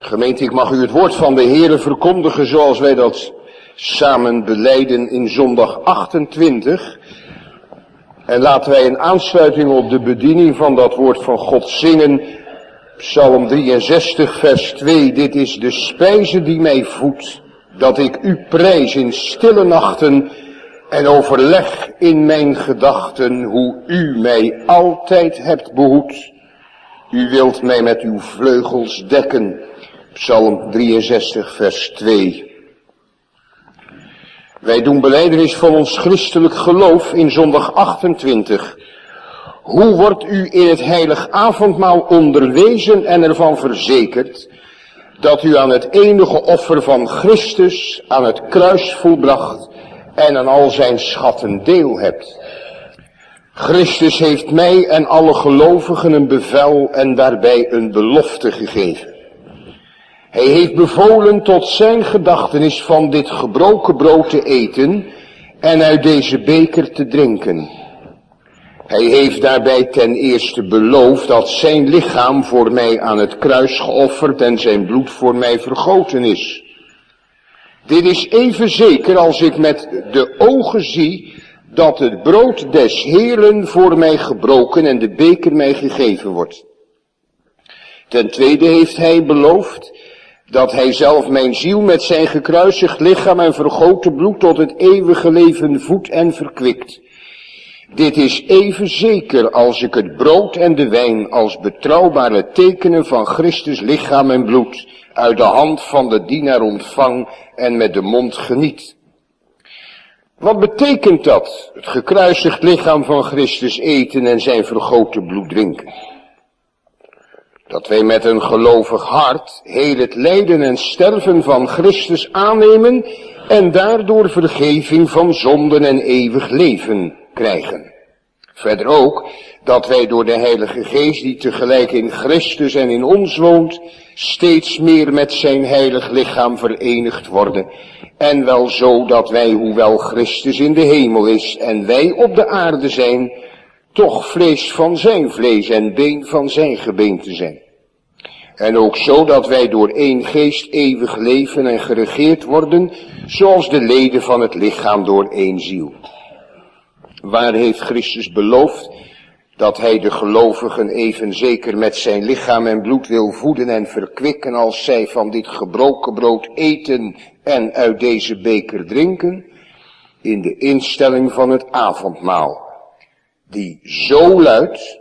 Gemeente, ik mag u het woord van de Heere verkondigen zoals wij dat samen belijden in zondag 28. En laten wij in aansluiting op de bediening van dat woord van God zingen. Psalm 63 vers 2. Dit is de spijze die mij voedt, dat ik u prijs in stille nachten en overleg in mijn gedachten hoe u mij altijd hebt behoed. U wilt mij met uw vleugels dekken. Psalm 63 vers 2. Wij doen belijdenis van ons christelijk geloof in zondag 28. Hoe wordt u in het heilig avondmaal onderwezen en ervan verzekerd dat u aan het enige offer van Christus aan het kruis volbracht en aan al zijn schatten deel hebt? Christus heeft mij en alle gelovigen een bevel en daarbij een belofte gegeven. Hij heeft bevolen tot zijn gedachtenis van dit gebroken brood te eten en uit deze beker te drinken. Hij heeft daarbij ten eerste beloofd dat zijn lichaam voor mij aan het kruis geofferd en zijn bloed voor mij vergoten is. Dit is even zeker als ik met de ogen zie dat het brood des Heeren voor mij gebroken en de beker mij gegeven wordt. Ten tweede heeft hij beloofd dat hij zelf mijn ziel met zijn gekruisigd lichaam en vergoten bloed tot het eeuwige leven voedt en verkwikt. Dit is even zeker als ik het brood en de wijn als betrouwbare tekenen van Christus lichaam en bloed uit de hand van de dienaar ontvang en met de mond geniet. Wat betekent dat, het gekruisigd lichaam van Christus eten en zijn vergoten bloed drinken? Dat wij met een gelovig hart heel het lijden en sterven van Christus aannemen en daardoor vergeving van zonden en eeuwig leven krijgen. Verder ook dat wij door de Heilige Geest die tegelijk in Christus en in ons woont, steeds meer met zijn heilig lichaam verenigd worden. En wel zo dat wij, hoewel Christus in de hemel is en wij op de aarde zijn, toch vlees van zijn vlees en been van zijn gebeente zijn. En ook zo dat wij door één geest eeuwig leven en geregeerd worden, zoals de leden van het lichaam door één ziel. Waar heeft Christus beloofd dat hij de gelovigen even zeker met zijn lichaam en bloed wil voeden en verkwikken als zij van dit gebroken brood eten en uit deze beker drinken? In de instelling van het avondmaal, die zo luidt: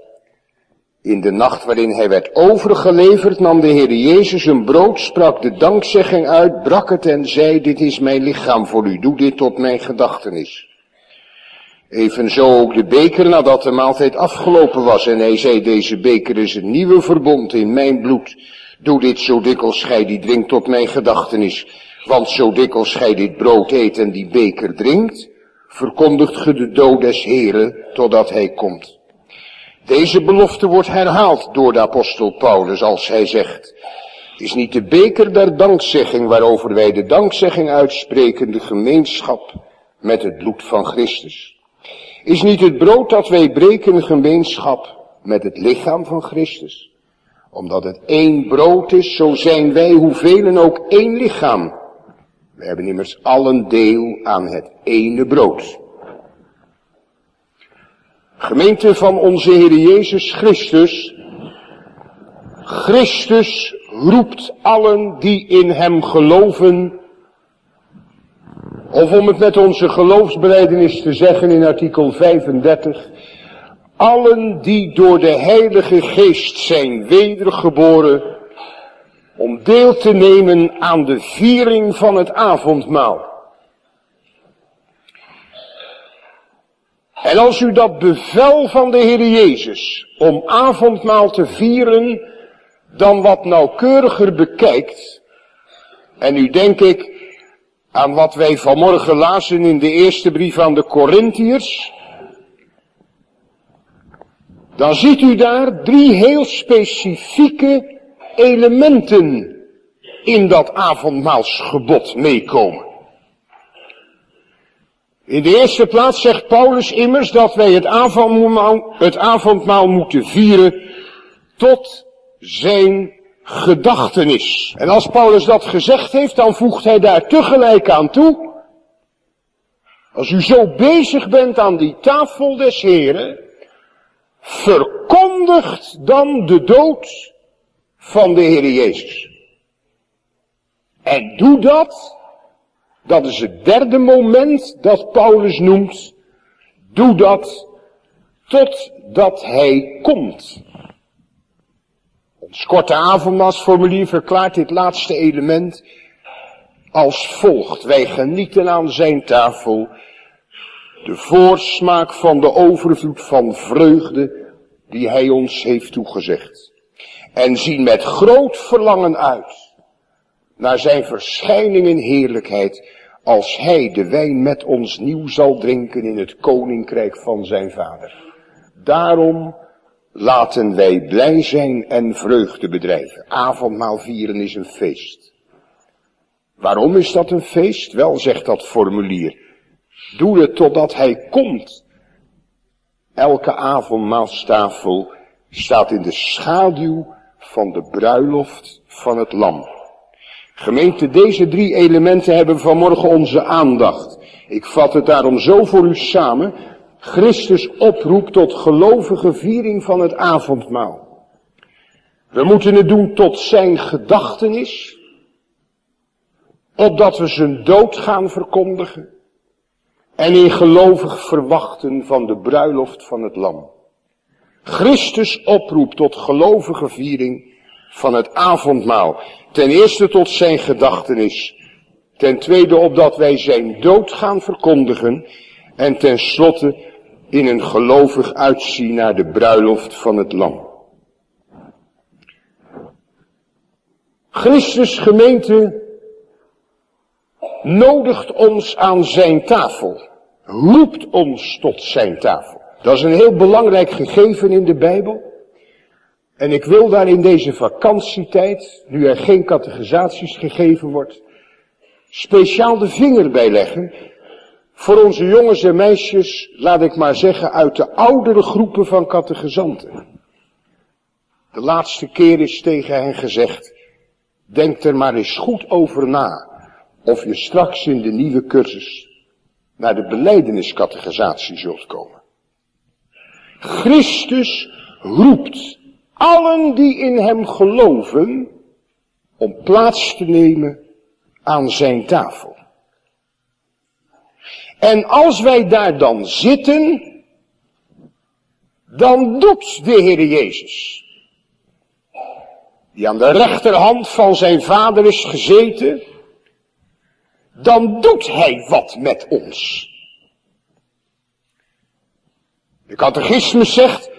in de nacht waarin hij werd overgeleverd, nam de Heer Jezus een brood, sprak de dankzegging uit, brak het en zei: dit is mijn lichaam voor u, doe dit tot mijn gedachtenis. Evenzo ook de beker nadat de maaltijd afgelopen was en hij zei: deze beker is een nieuwe verbond in mijn bloed. Doe dit zo dikwijls gij die drinkt tot mijn gedachtenis. Want zo dikwijls gij dit brood eet en die beker drinkt, verkondigt ge de dood des Heren totdat hij komt. Deze belofte wordt herhaald door de apostel Paulus als hij zegt: is niet de beker der dankzegging waarover wij de dankzegging uitspreken de gemeenschap met het bloed van Christus? Is niet het brood dat wij breken gemeenschap met het lichaam van Christus? Omdat het één brood is, zo zijn wij hoevelen ook één lichaam. We hebben immers allen deel aan het ene brood. Gemeente van onze Heer Jezus Christus. Christus roept allen die in hem geloven. Of om het met onze geloofsbelijdenis te zeggen in artikel 35. Allen die door de Heilige Geest zijn wedergeboren, om deel te nemen aan de viering van het avondmaal. En als u dat bevel van de Heer Jezus om avondmaal te vieren dan wat nauwkeuriger bekijkt, en nu denk ik aan wat wij vanmorgen lazen in de eerste brief aan de Korintiërs, dan ziet u daar 3 heel specifieke elementen in dat avondmaalsgebod meekomen. In de eerste plaats zegt Paulus immers dat wij het avondmaal moeten vieren tot zijn gedachtenis. En als Paulus dat gezegd heeft, dan voegt hij daar tegelijk aan toe: als u zo bezig bent aan die tafel des Heren, verkondigt dan de dood van de Heer Jezus. En doe dat, dat is het derde moment dat Paulus noemt, doe dat totdat hij komt. Ons korte avondmaalsformulier verklaart dit laatste element als volgt: wij genieten aan zijn tafel de voorsmaak van de overvloed van vreugde die hij ons heeft toegezegd. En zien met groot verlangen uit naar zijn verschijning in heerlijkheid, als hij de wijn met ons nieuw zal drinken in het koninkrijk van zijn Vader. Daarom laten wij blij zijn en vreugde bedrijven. Avondmaal vieren is een feest. Waarom is dat een feest? Wel, zegt dat formulier, doe het totdat hij komt. Elke avondmaalstafel staat in de schaduw van de bruiloft van het lam. Gemeente, deze drie elementen hebben vanmorgen onze aandacht. Ik vat het daarom zo voor u samen: Christus oproep tot gelovige viering van het avondmaal. We moeten het doen tot zijn gedachtenis, opdat we zijn dood gaan verkondigen en in gelovig verwachten van de bruiloft van het lam. Christus oproep tot gelovige viering van het avondmaal. Ten eerste tot zijn gedachtenis. Ten tweede opdat wij zijn dood gaan verkondigen. En ten slotte in een gelovig uitzien naar de bruiloft van het lam. Christus, gemeente, nodigt ons aan zijn tafel. Roept ons tot zijn tafel. Dat is een heel belangrijk gegeven in de Bijbel. En ik wil daar in deze vakantietijd, nu er geen catechisaties gegeven wordt, speciaal de vinger bij leggen voor onze jongens en meisjes, laat ik maar zeggen, uit de oudere groepen van catechisanten. De laatste keer is tegen hen gezegd: denk er maar eens goed over na of je straks in de nieuwe cursus naar de belijdeniscatechisatie zult komen. Christus roept allen die in hem geloven om plaats te nemen aan zijn tafel. En als wij daar dan zitten, dan doet de Heer Jezus, die aan de rechterhand van zijn Vader is gezeten, dan doet hij wat met ons. De catechismus zegt,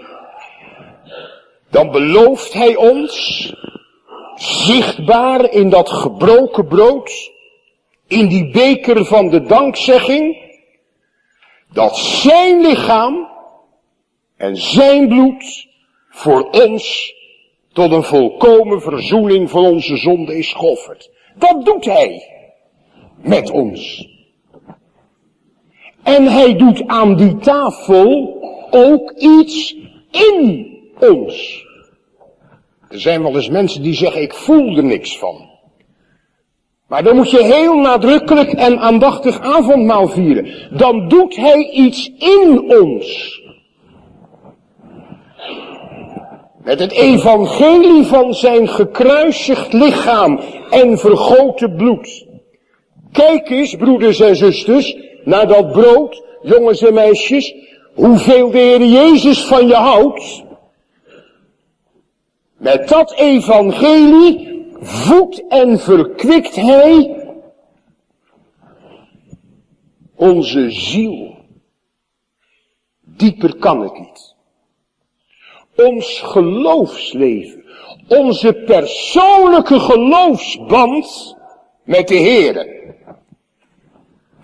dan belooft hij ons, zichtbaar in dat gebroken brood, in die beker van de dankzegging, dat zijn lichaam en zijn bloed voor ons tot een volkomen verzoening van onze zonde is geofferd. Dat doet hij met ons. En hij doet aan die tafel ook iets in ons. Er zijn wel eens mensen die zeggen, ik voel er niks van. Maar dan moet je heel nadrukkelijk en aandachtig avondmaal vieren. Dan doet hij iets in ons. Met het evangelie van zijn gekruisigd lichaam en vergoten bloed. Kijk eens, broeders en zusters, naar dat brood, jongens en meisjes, hoeveel de Heer Jezus van je houdt. Met dat evangelie voedt en verkwikt hij onze ziel. Dieper kan het niet. Ons geloofsleven, onze persoonlijke geloofsband met de Heere,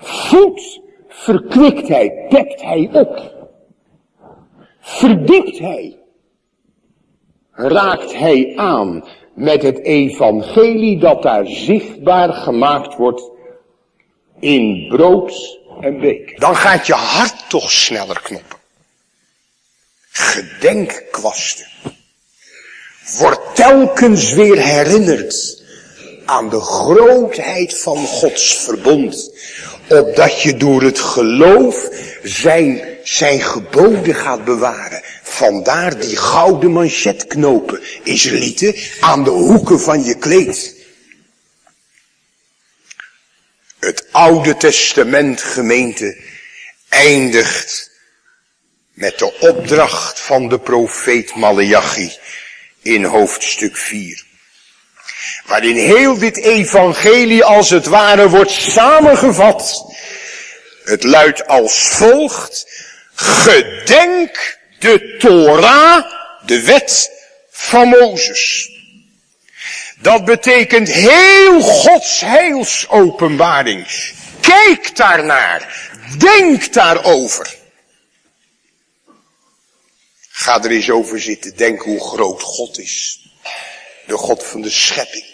voedt, verkwikt hij, pekt hij op, verdiept hij, raakt hij aan met het evangelie dat daar zichtbaar gemaakt wordt in brood en beker. Dan gaat je hart toch sneller kloppen. Gedenkkwasten. wordt telkens weer herinnerd aan de grootheid van Gods verbond. Opdat je door het geloof zijn geboden gaat bewaren. Vandaar die gouden manchetknopen, Israëlieten, aan de hoeken van je kleed. Het Oude Testament, gemeente, eindigt met de opdracht van de profeet Maleachi in hoofdstuk 4. Waarin heel dit evangelie als het ware wordt samengevat. Het luidt als volgt: gedenk de Torah, de wet van Mozes. Dat betekent heel Gods heilsopenbaring. Kijk daarnaar. Denk daarover. Ga er eens over zitten. Denk hoe groot God is. De God van de schepping.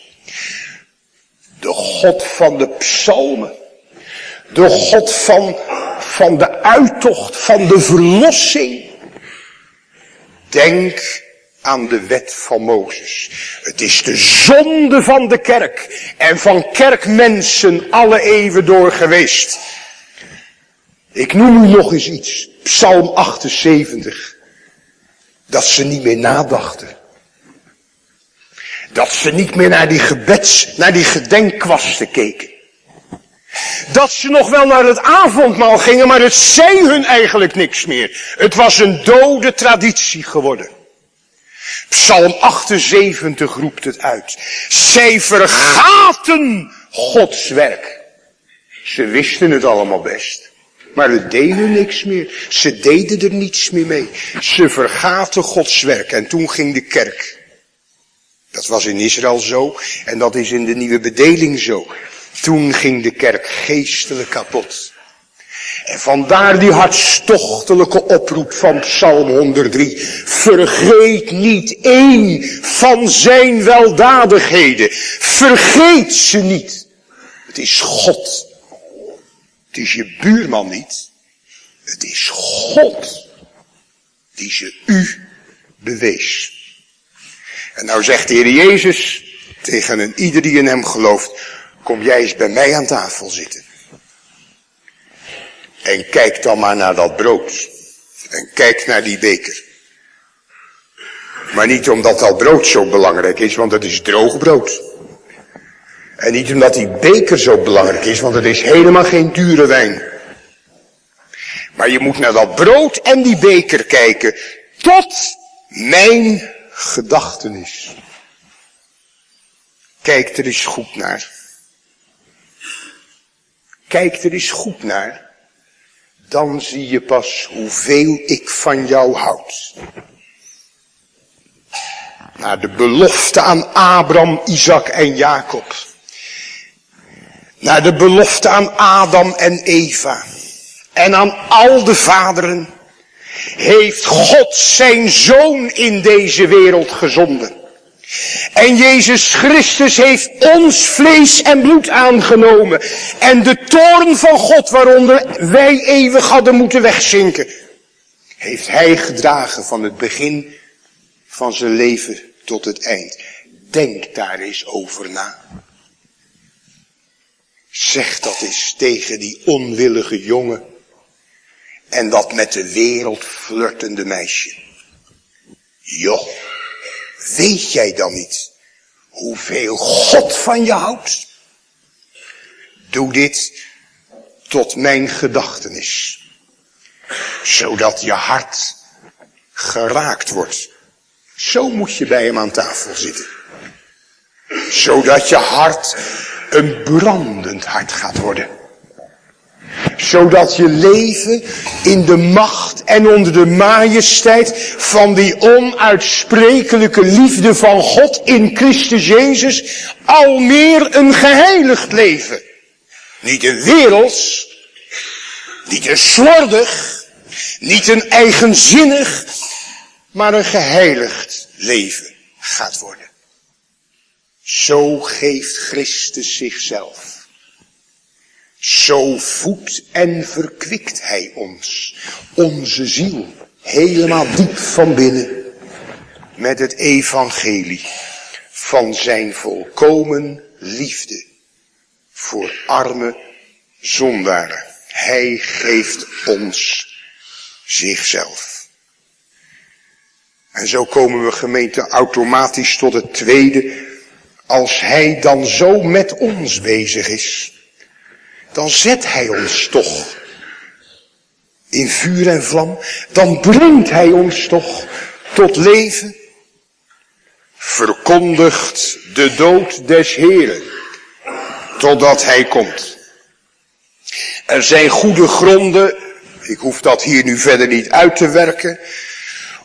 De God van de psalmen. De God van de uittocht, van de verlossing. Denk aan de wet van Mozes. Het is de zonde van de kerk en van kerkmensen alle eeuwen door geweest. Ik noem u nog eens iets. Psalm 78. Dat ze niet meer nadachten. Dat ze niet meer naar die gedenkkwasten keken. Dat ze nog wel naar het avondmaal gingen, maar het zei hun eigenlijk niks meer. Het was een dode traditie geworden. Psalm 78 roept het uit. Zij vergaten Gods werk. Ze wisten het allemaal best. Maar het deed hun niks meer. Ze deden er niets meer mee. Ze vergaten Gods werk. En toen ging de kerk. Dat was in Israël zo. En dat is in de nieuwe bedeling zo. Toen ging de kerk geestelijk kapot. En vandaar die hartstochtelijke oproep van Psalm 103. Vergeet niet één van zijn weldadigheden. Vergeet ze niet. Het is God. Het is je buurman niet. Het is God die ze u bewees. En nou zegt de Heer Jezus tegen een ieder die in hem gelooft: kom jij eens bij mij aan tafel zitten. En kijk dan maar naar dat brood. En kijk naar die beker. Maar niet omdat dat brood zo belangrijk is, want het is droog brood. En niet omdat die beker zo belangrijk is, want het is helemaal geen dure wijn. Maar je moet naar dat brood en die beker kijken, tot mijn gedachtenis. Kijk er eens goed naar. Kijk er eens goed naar. Dan zie je pas hoeveel ik van jou houd. Naar de belofte aan Abraham, Isaac en Jacob. Naar de belofte aan Adam en Eva. En aan al de vaderen. Heeft God zijn zoon in deze wereld gezonden. En Jezus Christus heeft ons vlees en bloed aangenomen. En de toorn van God waaronder wij eeuwig hadden moeten wegzinken, heeft hij gedragen van het begin van zijn leven tot het eind. Denk daar eens over na. Zeg dat eens tegen die onwillige jongen en dat met de wereld flirtende meisje. Joh, weet jij dan niet hoeveel God van je houdt? Doe dit tot mijn gedachtenis, zodat je hart geraakt wordt. Zo moet je bij hem aan tafel zitten. Zodat je hart een brandend hart gaat worden. Zodat je leven in de macht en onder de majesteit van die onuitsprekelijke liefde van God in Christus Jezus al meer een geheiligd leven. Niet een werelds, niet een slordig, niet een eigenzinnig, maar een geheiligd leven gaat worden. Zo geeft Christus zichzelf. Zo voedt en verkwikt hij ons, onze ziel, helemaal diep van binnen. met het evangelie van zijn volkomen liefde voor arme zondaren. Hij geeft ons zichzelf. En zo komen we, gemeente, automatisch tot het tweede. Als hij dan zo met ons bezig is, dan zet hij ons toch in vuur en vlam. Dan brengt hij ons toch tot leven. Verkondigt de dood des Heren, totdat hij komt. Er zijn goede gronden, ik hoef dat hier nu verder niet uit te werken,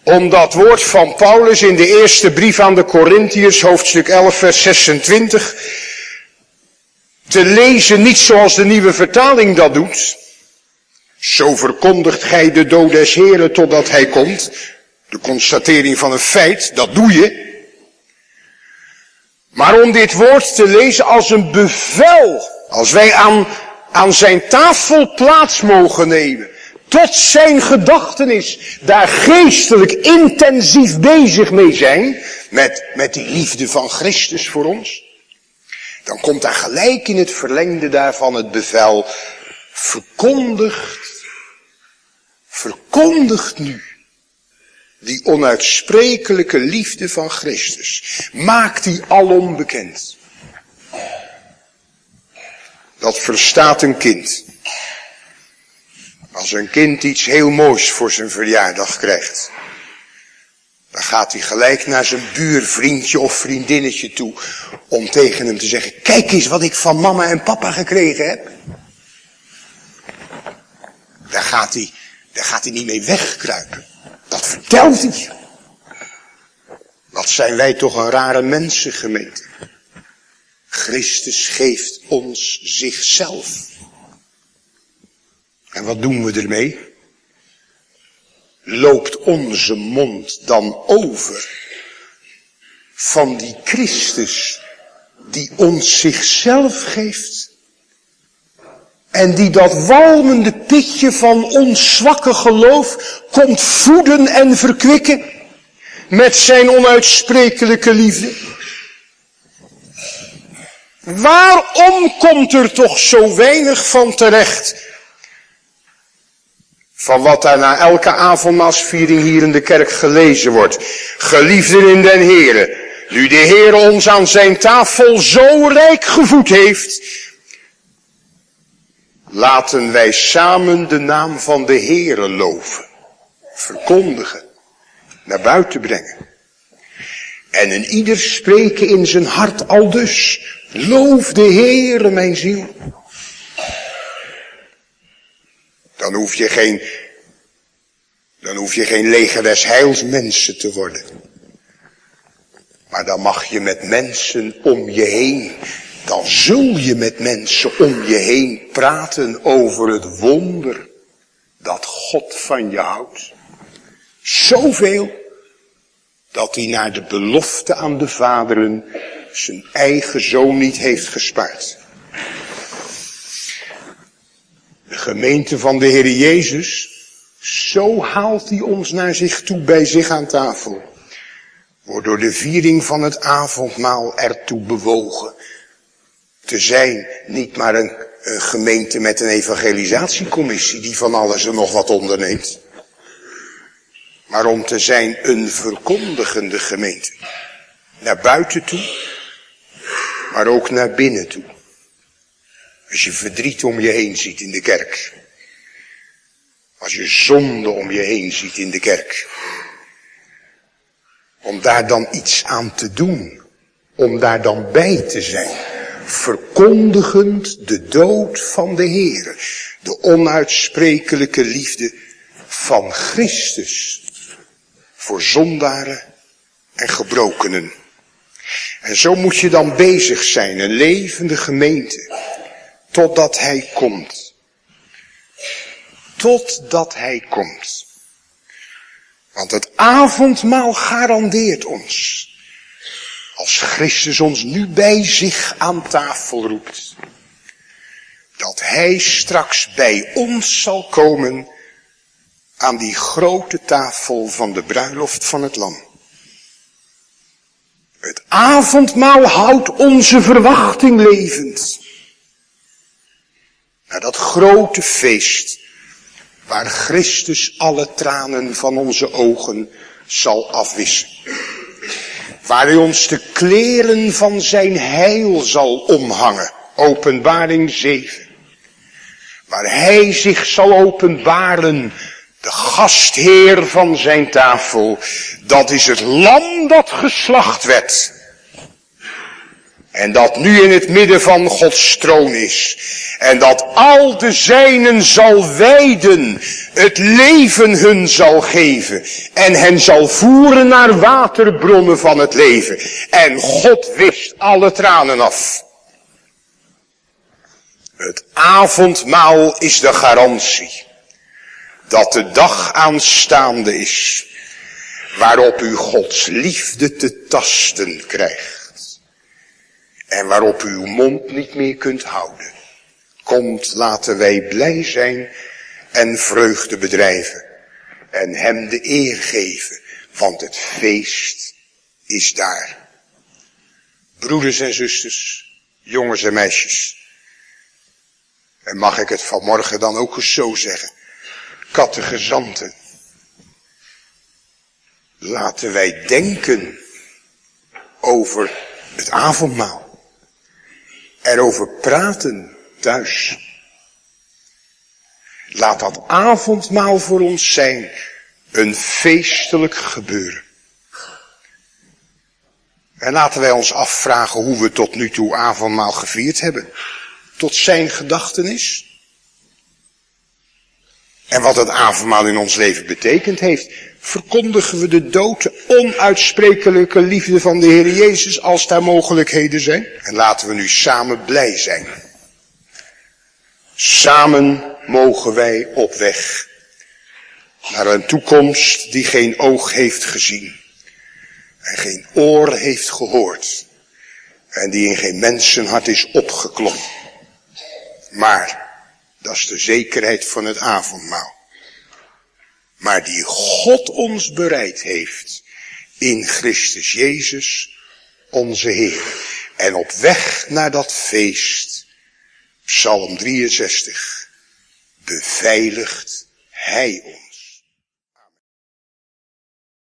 om dat woord van Paulus in de eerste brief aan de Korintiërs, hoofdstuk 11, vers 26, te lezen, niet zoals de nieuwe vertaling dat doet. Zo verkondigt gij de dood des Heren totdat hij komt. De constatering van een feit, dat doe je. Maar om dit woord te lezen als een bevel, als wij aan zijn tafel plaats mogen nemen, tot zijn gedachtenis, daar geestelijk intensief bezig mee zijn, met die liefde van Christus voor ons, dan komt daar gelijk in het verlengde daarvan het bevel, verkondigt nu die onuitsprekelijke liefde van Christus. Maak die alom bekend. Dat verstaat een kind. Als een kind iets heel moois voor zijn verjaardag krijgt, dan gaat hij gelijk naar zijn buurvriendje of vriendinnetje toe om tegen hem te zeggen, kijk eens wat ik van mama en papa gekregen heb. Daar gaat hij niet mee wegkruipen. Dat vertelt hij. Wat zijn wij toch een rare mensen, gemeente. Christus geeft ons zichzelf. En wat doen we ermee? Loopt onze mond dan over van die Christus die ons zichzelf geeft? En die dat walmende pitje van ons zwakke geloof komt voeden en verkwikken met zijn onuitsprekelijke liefde. Waarom komt er toch zo weinig van terecht? Van wat daar na elke avondmaalsviering hier in de kerk gelezen wordt. Geliefden in den Here, nu de Heer ons aan zijn tafel zo rijk gevoed heeft, laten wij samen de naam van de Heere loven, verkondigen, naar buiten brengen. En een ieder spreken in zijn hart aldus, loof de Heere mijn ziel. Dan hoef je geen leger des heils mensen te worden. Maar dan mag je met mensen om je heen, dan zul je met mensen om je heen praten over het wonder dat God van je houdt. Zoveel dat hij naar de belofte aan de vaderen zijn eigen zoon niet heeft gespaard. De gemeente van de Heer Jezus, zo haalt hij ons naar zich toe bij zich aan tafel. Wordt door de viering van het avondmaal ertoe bewogen te zijn, niet maar een gemeente met een evangelisatiecommissie die van alles en nog wat onderneemt. Maar om te zijn een verkondigende gemeente. Naar buiten toe, maar ook naar binnen toe. Als je verdriet om je heen ziet in de kerk. Als je zonde om je heen ziet in de kerk. Om daar dan iets aan te doen. Om daar dan bij te zijn. Verkondigend de dood van de Heere. De onuitsprekelijke liefde van Christus. Voor zondaren en gebrokenen. En zo moet je dan bezig zijn, een levende gemeente. Totdat hij komt. Totdat hij komt. Want het avondmaal garandeert ons. Als Christus ons nu bij zich aan tafel roept. Dat hij straks bij ons zal komen. Aan die grote tafel van de bruiloft van het Lam. Het avondmaal houdt onze verwachting levend. Naar dat grote feest, waar Christus alle tranen van onze ogen zal afwissen. Waar hij ons de kleren van zijn heil zal omhangen. Openbaring 7. Waar hij zich zal openbaren, de gastheer van zijn tafel. Dat is het lam dat geslacht werd. En dat nu in het midden van Gods troon is. En dat al de zijnen zal wijden, het leven hun zal geven. En hen zal voeren naar waterbronnen van het leven. En God wischt alle tranen af. Het avondmaal is de garantie dat de dag aanstaande is, waarop u Gods liefde te tasten krijgt. En waarop u uw mond niet meer kunt houden. Komt, laten wij blij zijn en vreugde bedrijven. En hem de eer geven, want het feest is daar. Broeders en zusters, jongens en meisjes. En mag ik het vanmorgen dan ook eens zo zeggen. Kattegezanten. Laten wij denken over het avondmaal. Erover praten thuis. Laat dat avondmaal voor ons zijn een feestelijk gebeuren. En laten wij ons afvragen hoe we tot nu toe avondmaal gevierd hebben. Tot zijn gedachtenis. En wat het avondmaal in ons leven betekend heeft. Verkondigen we de dood, de onuitsprekelijke liefde van de Heer Jezus als daar mogelijkheden zijn. En laten we nu samen blij zijn. Samen mogen wij op weg naar een toekomst die geen oog heeft gezien. En geen oor heeft gehoord. En die in geen mensenhart is opgeklommen. Maar, dat is de zekerheid van het avondmaal. Maar die God ons bereid heeft in Christus Jezus, onze Heer. En op weg naar dat feest, Psalm 63, beveiligt Hij ons.